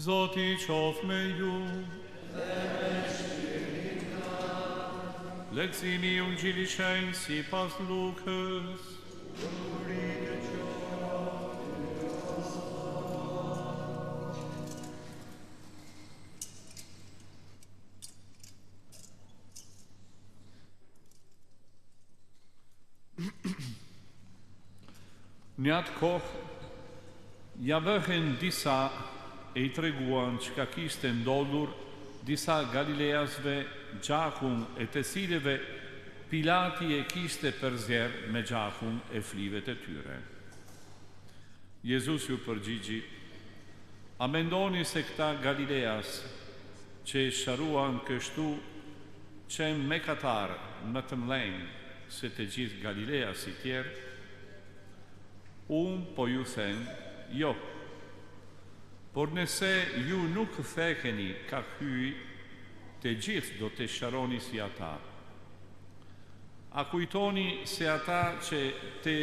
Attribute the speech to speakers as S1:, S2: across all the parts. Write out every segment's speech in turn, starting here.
S1: Zoti qof me ju. Leksimi i Ungjillit shenjtë sipas Lukës. Në atë kohë, ja vëhen disa e i treguan që ka kishte ndodhur disa Galileasve gjakun e të cilëve Pilati e kishte përzierë me gjakun e flive të tyre. Jezus ju përgjigji: a mendoni se këta Galileas që sharuan kështu qenë mëkatar më të mëdhenj se të gjithë Galileas i tjerë? Unë po ju them, jo. Por nëse ju nuk thekeni ka hyj, të gjithë do të sharoni si ata. A kujtoni se ata që të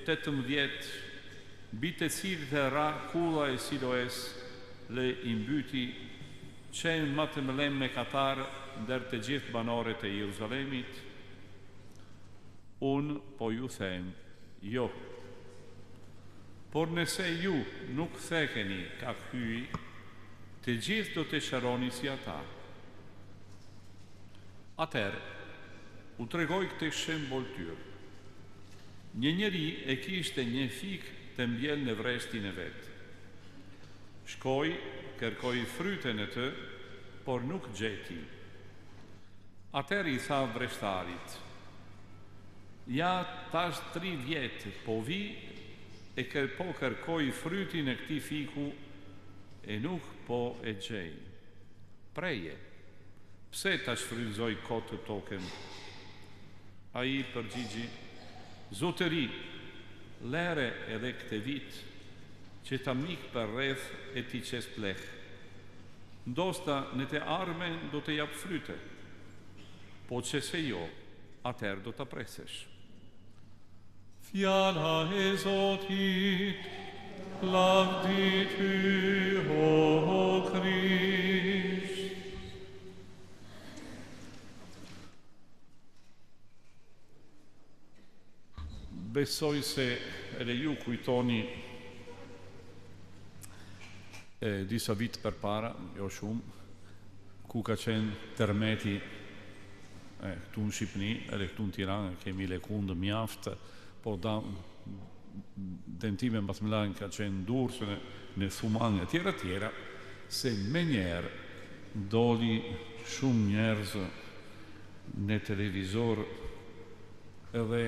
S1: 18 mbi të cilët e ra kulla e Siloes le i mbyti qenë më të mëdhenj mëkatar ndër të gjithë banorët e Jeruzalemit? Unë po ju them, jo. Por nëse ju nuk thekeni ka hyj, të gjithë do të sharoni si ata. Atëherë, u tregoj këtë shembol tyr. Një njeri e kishte një fik të mbjell në vreshtin e vet. Shkoi, kërkoi fryten e të, por nuk gjeti. Atëherë i tha vreshtarit: ja tash 3 vjet po vi e po kërkoj frytin e këtij fiku e nuk po e gjej. Preje, pse ta shfrytëzoj kot të tokën? Ai përgjigji: zotëri, lere edhe këtë vit që ta mik për rreth e ti qes pleh. Ndoshta në të ardhmen do të jap fryte, po që se jo, atëherë do ta presesh. Fjala e Zotit, lavdi ty, o Krisht. Besoj se edhe ju kujtoni disa vit përpara, jo shumë, ku ka qenë tërmeti këtu në Shqipëni, edhe këtu në Tiranë kemi lëkundë mjaftë, po dëmtime më të mëdha ka qenë Durrës, në Thuman e tjera, se me njerë doli shumë njerëz në televizor edhe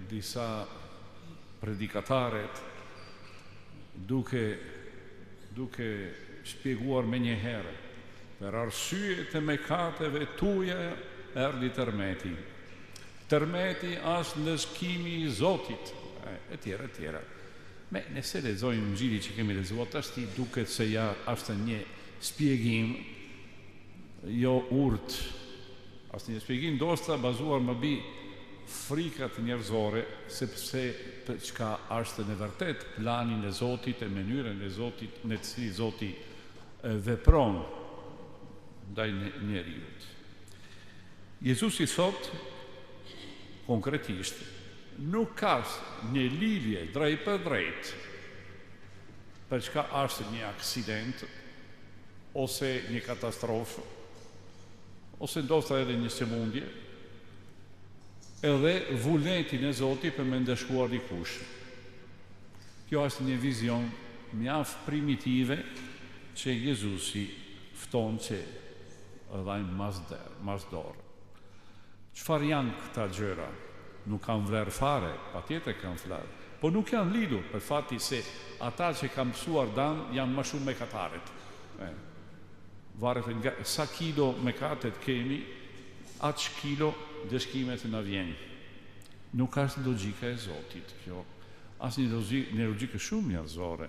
S1: disa predikataret duke shpjeguar me njëherë për arsye të mëkateve tuaja erdhi tërmeti. Tërmeti është ndëshkimi i Zotit, e tjera. Me nëse lexojmë Ungjilin që kemi lexuar tash, duket se ja është një shpjegim jo urt, është një shpjegim ndoshta bazuar më mbi frikat njerëzore, sepse çka është në vërtet planin e Zotit e mënyrën e Zotit në të cilin Zoti vepron ndaj njeriut. Jezusi thotë konkretisht, nuk ka një lidhje drejt për drejt për çka është një aksident ose një katastrofë ose ndoshta edhe një sëmundje edhe vullnetin e Zotit për me ndëshkuar dikush. Kjo është një vizion mjaft primitive që Jezusi fton që dhajnë masdor. Çfarë janë këta gjëra? Nuk kanë vlerë fare, patjetër kanë vlerë, po nuk janë lidhur për fati se ata që kanë mësuar dam janë më shumë mëkatarët. Varet nga sa kilo mëkatet kemi, aq kilo dëshkimet na vjen. Nuk ka logjika e Zotit kjo. As një logjikë shumë njerëzore,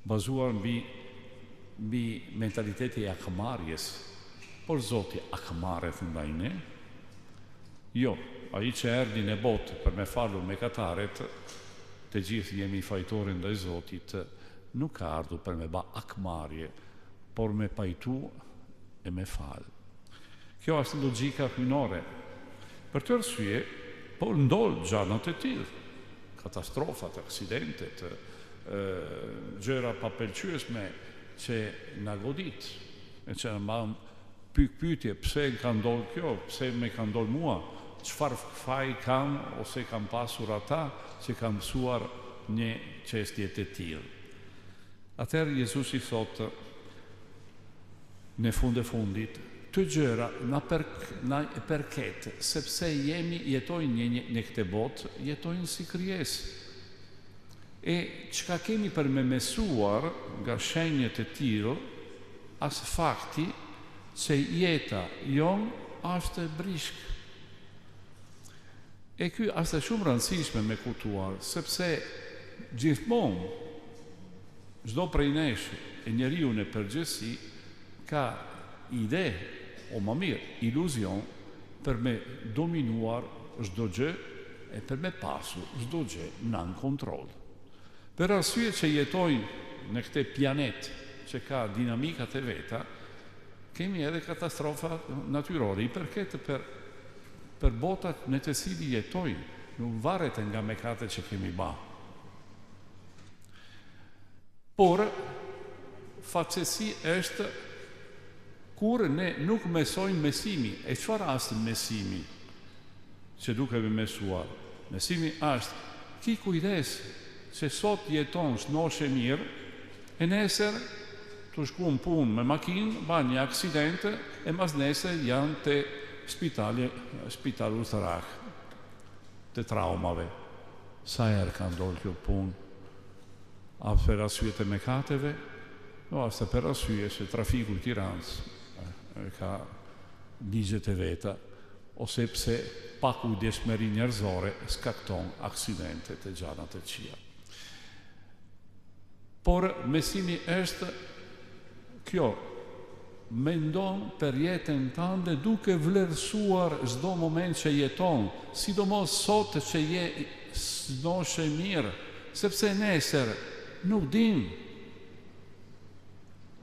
S1: bazuar mbi mentaliteti e akmarrjes. Por Zoti akmarret ndaj ne? Jo, ai që erdhi në botë për me falur mëkataret, të gjithë jemi fajtorë ndaj Zotit, nuk ka ardhur për me bë akmarrje, por me pajtu e me falë. Kjo është logjika hyjnore. Për të arsye, po ndodh gjanat e tillë, katastrofat, aksidentet, gjëra pa pëlqyesme që na godit, e që na mbajnë pyetje, pse ka ndodhur kjo, pse më ka ndodhur mua, çfarë faj kam ose kam pasur ata që kam mësuar një çështje të tillë. Atëherë Jezusi thotë në fund e fundit, të gjëra na përket, sepse jetojnë në këtë botë, jetojnë si krijesë. E çka kemi për me mesuar nga shenjat e tillë, as fakti se jeta jon është e brishk. E ky është shumë rëndësishme me kuptuar, sepse gjithmonë çdo prej nesh e njeriu në përgjithësi ka ide, o më mirë, iluzion për me dominuar çdo gjë e për me pasur çdo gjë nën kontroll. Per arsye që jetojnë në këtë planet që ka dinamikat e veta, kemi edhe katastrofa natyrore, i përket për botat në të cilit jetojnë, nuk varet nga mëkatet që kemi bërë. Por fatësi është kur ne nuk mësojmë mësimi. E çfarë është mësimi që duke me mësuar? Mësimi është ki kujdes se sot jeton s'noshe mirë, e nesër të shku në punë me makinë, ban një aksidente, e mas nesër janë të spitalu të rakë, të traumave. Sa herë ka ndodhur kjo punë? A për arsye të mëkateve, o ashtë për arsye se trafiku i Tiranës ka ligjet e veta, ose pse pa kujdesmëri njerëzore skakton aksidentet e gjana të këqija. Por mësimi është kjo, mendon për jetën tënde duke vlerësuar çdo moment që jeton, sidomos sot që je s'noshe mirë, sepse nesër nuk dim,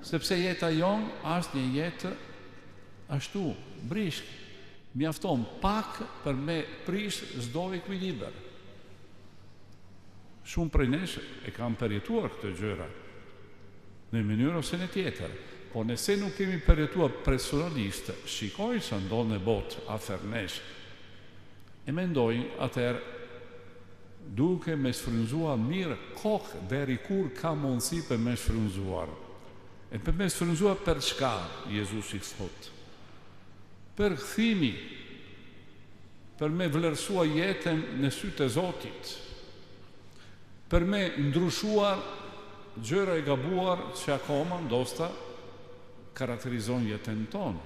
S1: sepse jeta jon është një jetë ashtu, brishk, mjafton pak për me prish çdo ekuilibër. Shumë prej nesh e kam përjetuar këtë gjëra, në mënyrë ose në tjetër, po nëse nuk kemi përjetuar personalisht, shikoj që ndodh në botë afër nesh, e mendojnë atëherë duke me shfrytzuar mirë kokë deri kur ka mundësi për me shfrytzuar. E për me shfrytzuar për çka, Jezusi thotë? Për kthimi, për me vlerësua jetën në sytë e Zotit, për me ndryshuar gjëra e gabuar që akoma ndoshta karakterizon jetën tonë.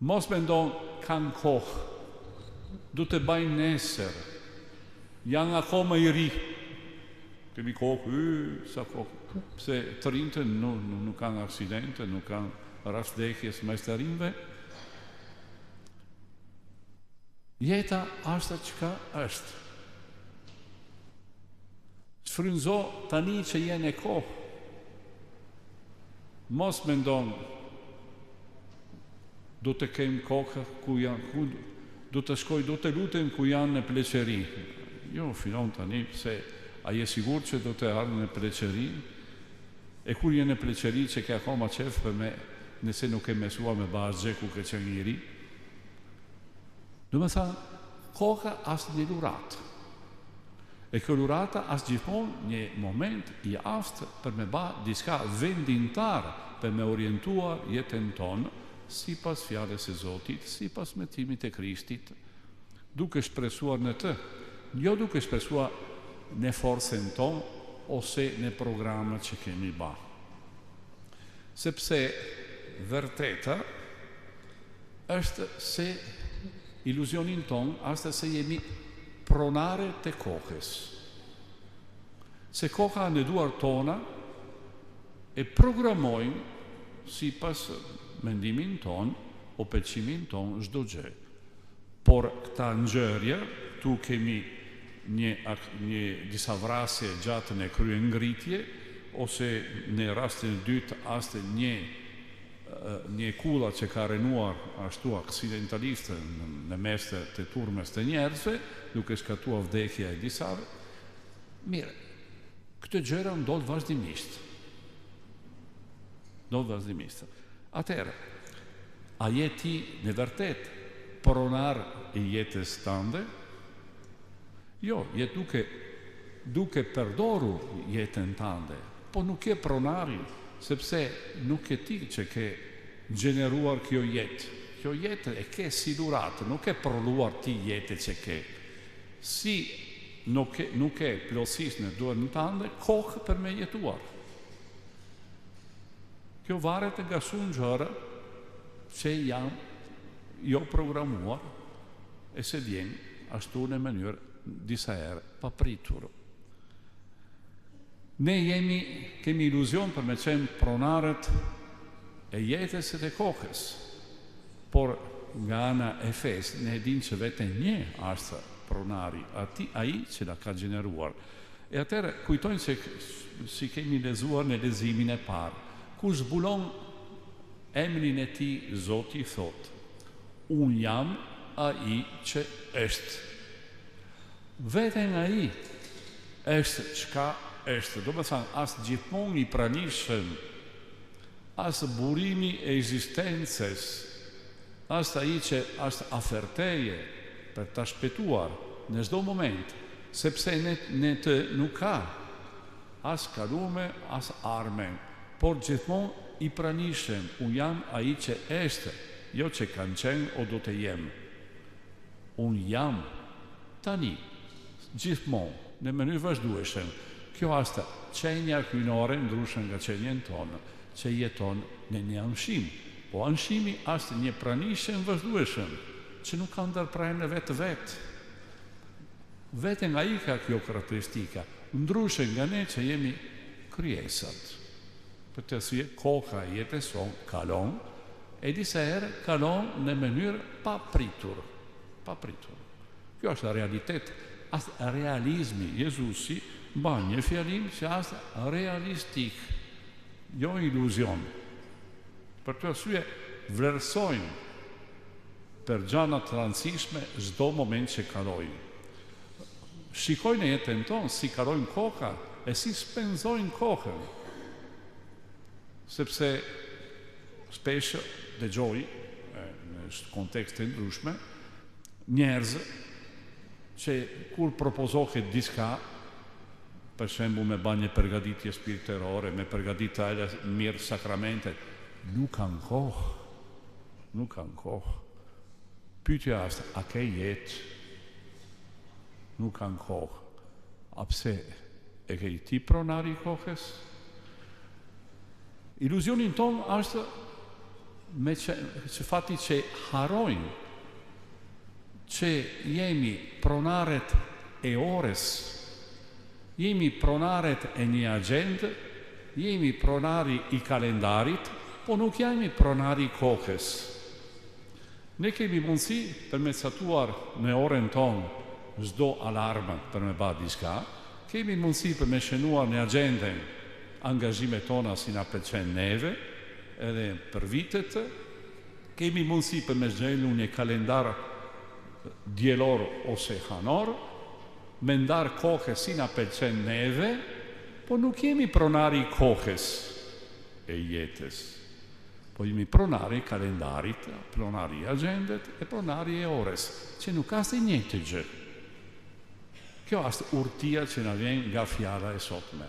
S1: Mos mendon kanë kohë, du të bajnë nesër, janë akoma i ri, kemi kohë, sa kohë, pse të rinjtë nuk kanë aksidente, nuk kanë rastëdekjes mes të rinjve. Jeta është çka është. Shfrytëzo tani që je në kohë. Mos mendon do të kem kohë ku janë, do të shkoj, do të lutem ku janë në pleqeri. Jo, fillon tani, pse a je sigur që do të ardhë në pleqeri? E kur je në pleqeri që ke akoma qef për me, nëse nuk e mesua me bazë ku ke qenë njëri? Do me tha, koka është një luratë. E kjo lurata është gjithmonë një moment i aftë për me ba diçka vendintar për me orientuar jetën tonë si pas fjales e Zotit, si pas metimit e Krishtit, duke shpresuar në të, jo duke shpresuar në forcen tonë ose në programët që kemi ba. Sepse vërteta është se iluzionin tonë është se jemi pronare të kohës. Se koha në duar tona e programojnë si pas mendimin ton o pëlqimin ton çdo gjë. Por këta nxjerrje, tu kemi një disa vrasje gjatë në kryengritje, ose në rastin e dytë as një kulla që ka renuar ashtu aksidentalistë në mes të turmes të njerëzve, duke shkatuar vdekja e disave. Mire, këtë gjëra ndodh vazhdimisht. Atëherë, a je ti në vërtet pronar i jetës tënde? Jo, je duke përdoru jetën tënde, po nuk je pronari, sepse nuk e ti që ke gjeneruar kjo jetë. Kjo jetë e ke si duratë, nuk e prodhuar ti jetë që ke. Si nuk e plotësisht në duar në tënde, kohë për me jetuar. Kjo varet nga shumë gjëra që janë jo programuar e se vjenë ashtu në mënyrë disa herë papritur. Ne kemi iluzion për me qenë pronarët e jetës e të kohës, por nga ana e fesë ne dim që vete një ashtë pronari, ai që la ka gjeneruar. E atëre kujtojnë se si kemi lezuar në lezimin e parë, ku zbulon emrin e ti, Zoti thot, unë jam ai që është. Veten ai është çka është. Do me thënë, asë gjithmonë i pranishëm, asë burimi e ekzistencës, asë ai që asë aferteje për të shpëtuar në çdo moment, sepse ne të nuk ka asë kalume, asë arme, por gjithmonë i pranishëm, unë jam ai që është, jo që kanë qenë o do të jem. Unë jam tani, gjithmonë, në mënyrë vazhdueshëm. Kjo është qenja hyjnore ndryshme nga qenjen tonë, që jeton në një anshim. Po anshimi është një pranishëm vazhdueshëm, që nuk ka ndërprerje në vetë. Vetëm ai ka kjo karakteristika, ndryshe nga ne që jemi krijesat. Për të arsye koha e jetës sonë kalon, e disa herë kalon në mënyrë papritur. Kjo është realitet, është realizmi. Jezusi ban një fjalim që është realistik, jo iluzion. Për të arsye vlerësojmë për gjana të rëndësishme çdo moment që kalojnë. Shikojnë jetën tonë si kalojnë koha e si spenzojnë kohën. Sepse shpesh dëgjoj në kontekste ndryshme njerëz që kur propozohet diçka, për shembull me bën një përgatitje spiritërore, me përgatitë mirë sakramente, nuk kanë kohë. Pyetja është, a ke jetë? Nuk kanë kohë. A pse e ke ti pronari i kohës? Iluzionin tonë është me që fati që harojnë që jemi pronaret e orës, jemi pronaret e një agjendë, jemi pronari i kalendarit, po nuk jemi pronari i kohës. Ne kemi mundësi për me catuar në orën tonë çdo alarmë për me bërë diçka, kemi mundësi për me shënuar në agjendën angazhimet tona si na pëlqen neve, edhe për vitet, kemi mundësi për me zgjelu një kalendar dielor ose hanor, me ndarë kohës si na pëlqen neve, po nuk jemi pronari i kohës e jetës, po jemi pronari i kalendarit, pronari i agendet e pronari e orës, që nuk është e njëjtë gjë. Kjo është urtia që na vjen nga fjala e sotme.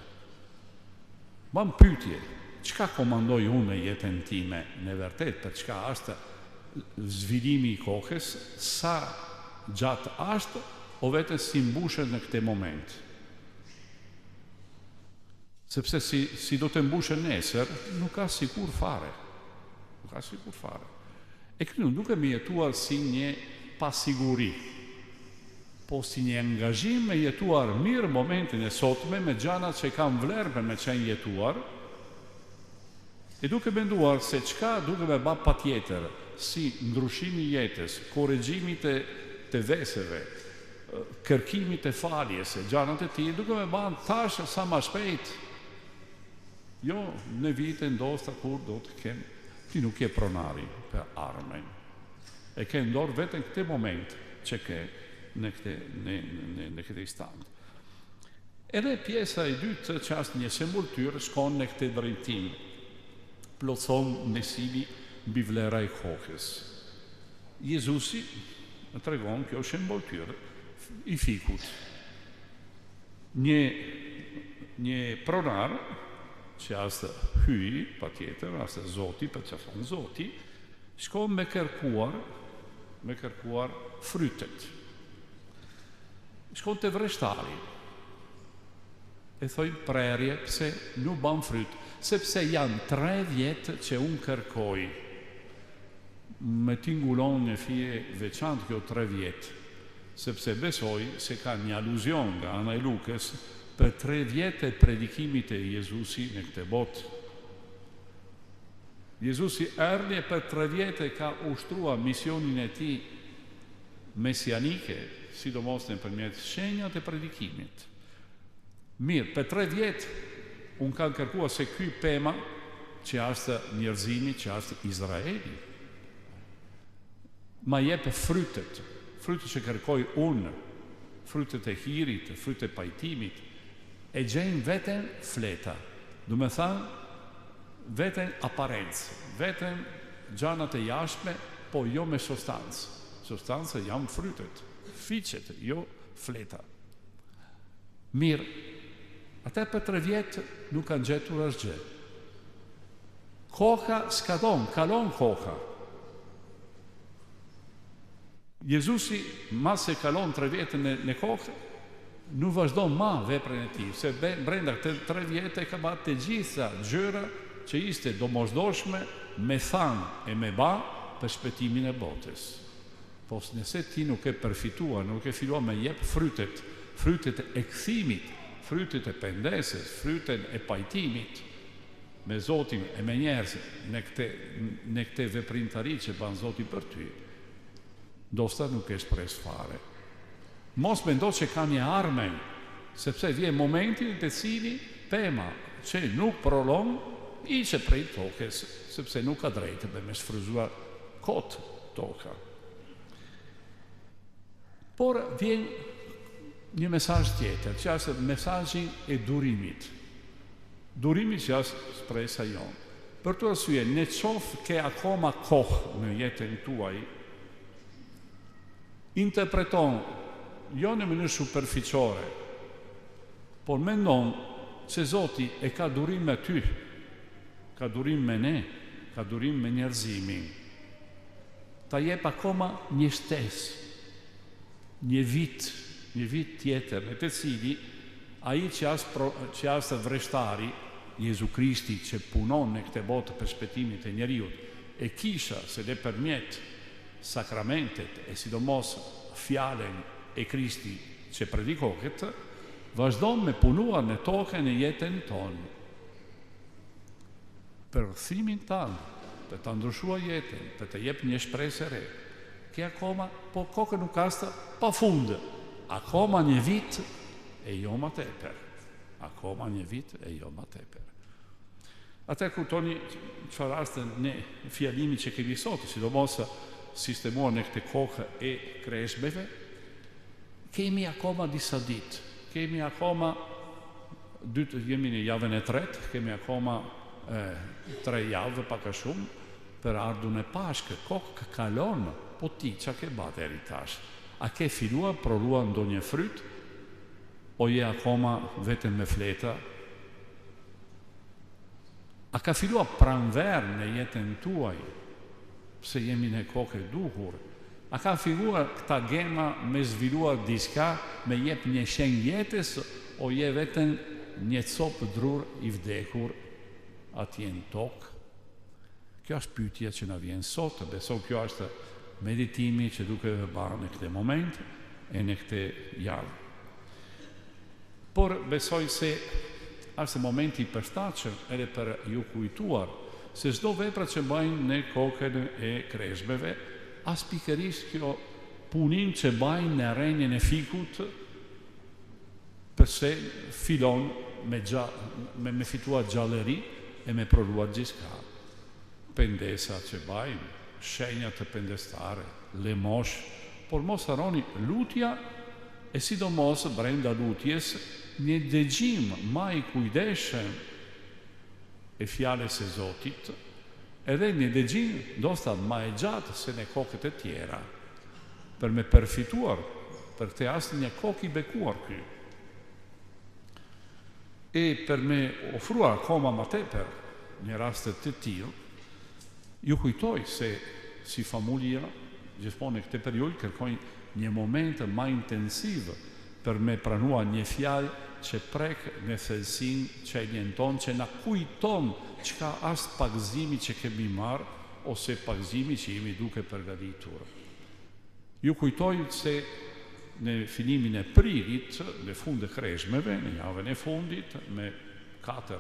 S1: Mam pyetje, çka komandoj unë në jetën time në vërtet, për çka është zhvillimi i kohës, sa gjatë është, o vetëm si mbushet në këtë moment. Sepse si do të mbushet nesër, nuk ka sikur fare. E këtu nuk duke me jetuar si një pasiguri, po si një angazhim me jetuar mirë momentin e sotme me gjana që kam vlerë për me qenë jetuar, e duke menduar se çka duke me ba patjetër, si ndryshimi i jetës, korrigjimit të veseve, kërkimit të faljes, gjanat e tij, duke me ba tash sa më shpejt. Jo në vite ndoshta kur do të kemë, ti nuk je pronari për armën. E ke ndorë vetëm këtë moment që ke në këtë instant. Edhe pjesa e dytë që është një shembulltyr shkon në këtë drejtim. Plotson mësimi mbi vlera e kohës. Jezusi në tregon kjo shembulltyr i fikut. Një pronar që është hyj, pa tjetër, është Zoti, për që thonë Zoti, shkon me kërkuar frytet. Shkon të vreshtari, e thoi prerje, pse nuk ban fryt, sepse janë 3 vjetë që unë kërkoj. Me tingulon një fije veçant kjo 3 vjetë, sepse besoj se ka një aluzion nga ana e Lukës për 3 vjetë e predikimit e Jezusi në këtë botë. Jezusi erdhi e për 3 vjetë e ka ushtrua misionin e tij mesianike, sidomos nëpërmjet shenjat e predikimit. Mirë, për 3 vjetë unë kanë kërkuar se ky pema që është njerëzimi, që është Izraeli, ma jep frytet që kërkoj unë, frytet e hirit, frytet e pajtimit, e gjejnë veten fleta, do me thanë, veten aparencë, veten gjanat e jashtme, po jo me sostancë. Sostancë janë frytet, fiqet, jo fleta. Mirë, ata për 3 vjetë nuk kanë gjetur asgjë. Koha skadon, kalon koha. Jezusi, mas se kalon 3 vjetë në kohë, nuk vazhdo ma veprën e tij, se brenda këtë 3 vjetë e ka bërë të gjitha gjëra që ishte domosdoshme me thanë e me ba për shpëtimin e botës. Po nëse ti nuk e përfitua, nuk e filua me jep frytet e kthimit, frytet e pendeses, frytet e pajtimit me Zotin e me njerëz në këtë veprimtari që ban Zoti për ty, ndoshta nuk e shpres fare. Mos mendo që ka një armen, sepse vjen momenti të cili pema që nuk prolon ishe prej tokës, sepse nuk ka drejtë me shfryzuar kot toka. Por vjen një mesazh tjetër, që është mesazhi e durimit. Durimi që është shpresa jonë. Për të arsye, në qoftë ke akoma kohë në jetën tuaj, interpreton jo në mënyrë superficiore, por mendon se Zoti e ka durim me ty, ka durim me ne, ka durim me njerëzimin. Ta jep akoma një shtesë, një vit tjetër, në të cili ai që është vreshtari, Jezu Krishti që punon në këtë botë për shpëtimin e njeriut, e kisha se dhe përmjet sakramentet e sidomos fjalen e Krishti që predikohet, vazhdon me punuar në tokën e jetën tonë. Për rthimin tanë, për të ndryshua jetën, për të jep një shpresë e re, ke akoma, po kokë nuk asta pa fundë, akoma një vit e jo ma tepër. Akoma një vit e jo ma tepër. Ate kuptoni çfarë rastë në fjalimin që kemi sot, sidomos sistemuar në këtë kohë e kreshbeve, kemi akoma disa ditë, kemi akoma jemi në javën e 3, kemi akoma 3 javë paka shumë për ardhun e Pashkë, kohë kalon, po ti çka ke bërë deri tash? A ke filluar prodhuar ndonjë fryt? O je akoma vetëm me fleta? A ka filluar pranver në jetën tuaj, pse jemi në kohë e duhur? A ka filluar këta gema me zhvilluar diçka, me jep një shenjë jetës, o je vetëm një copë drur i vdekur atje në tokë? Kjo është pyetja që na vjen sot, besoj kjo është meditimi që duke bërë në këtë moment e në këtë javë. Por besoj se është momenti i përshtatshëm edhe për ju kujtuar se çdo vepra që bëjnë në kokën e kreshbeve, as pikërisht kjo punim që bëjnë në rrenjën e fikut, përse filon me fitua gjalleri e me prodhuar gjithka. Pendesa që bajnë, shenjat të pendestare, lemosh, por mos harroni lutja e sidomos brenda lutjes një dëgjim ma i kujdeshëm e fjales e Zotit, edhe një dëgjim ndoshta ma e gjatë se në kokët e tjera, për me përfituar për këtë asë një kokë i bekuar ky. E për me ofruar akoma ma tepër një rastet të tillë, ju kujtoj se si familja gjithmonë në këtë periudhë kërkojnë një moment ma intensiv për me pranua një fjalë që prek në thellësinë që e njënton, që na kujton çka është pagëzimi që kemi marrë ose pagëzimi që jemi duke përgatitur. Ju kujtoj se në finimin e prillit, në fund të kreshmeve, në javën e fundit, me 4,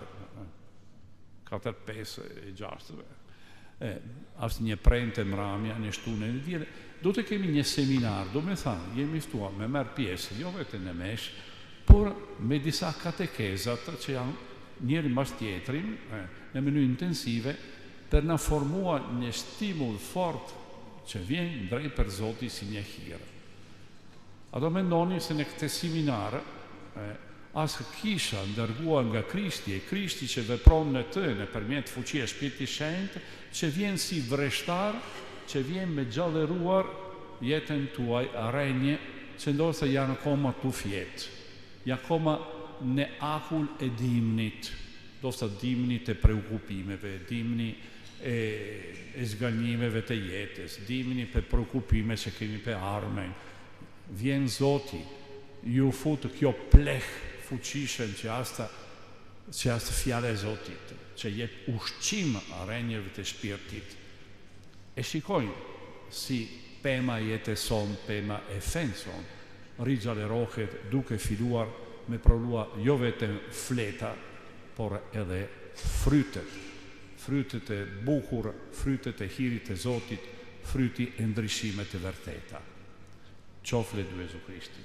S1: 5 e 6, është një prente mramja, një shtunë e tjere, do të kemi një seminar, do me thanë, jemi ftuar me merë pjesë, jo vetëm në mesh, por me disa katekezat që janë njëri mbas tjetrin, në mënyrë intensive, për na formua një stimull fort që vjen drejt për Zoti si një hir. Ato mendoni se në këtë seminar, asë kisha ndërguar nga Krishti, e Krishti që vepron në të, në përmjet fuqia Shpirtit Shenjtë, që vjen si vreshtar, që vjen me gjalleruar jetën tuaj rrenje, që ndoshta janë akoma tu fjet, janë akoma në akull e dimnit, ndoshta dimnit e preokupimeve, dimni e zgjallimeve të jetës, dimni për preokupime që kemi për armen. Vjen Zoti, ju fut kjo pleh fuqishëm që asta fjala e Zotit, që jep ushqim rrenjeve të shpirtit. E shikojnë si pema jetë son, pema e fenë son, rigjallerohet duke filluar me prodhua jo vetëm fleta, por edhe frytet e bukur, frytet e hirit e Zotit, fryti e ndryshimet e vërteta. Qofle du Jezu Krishti.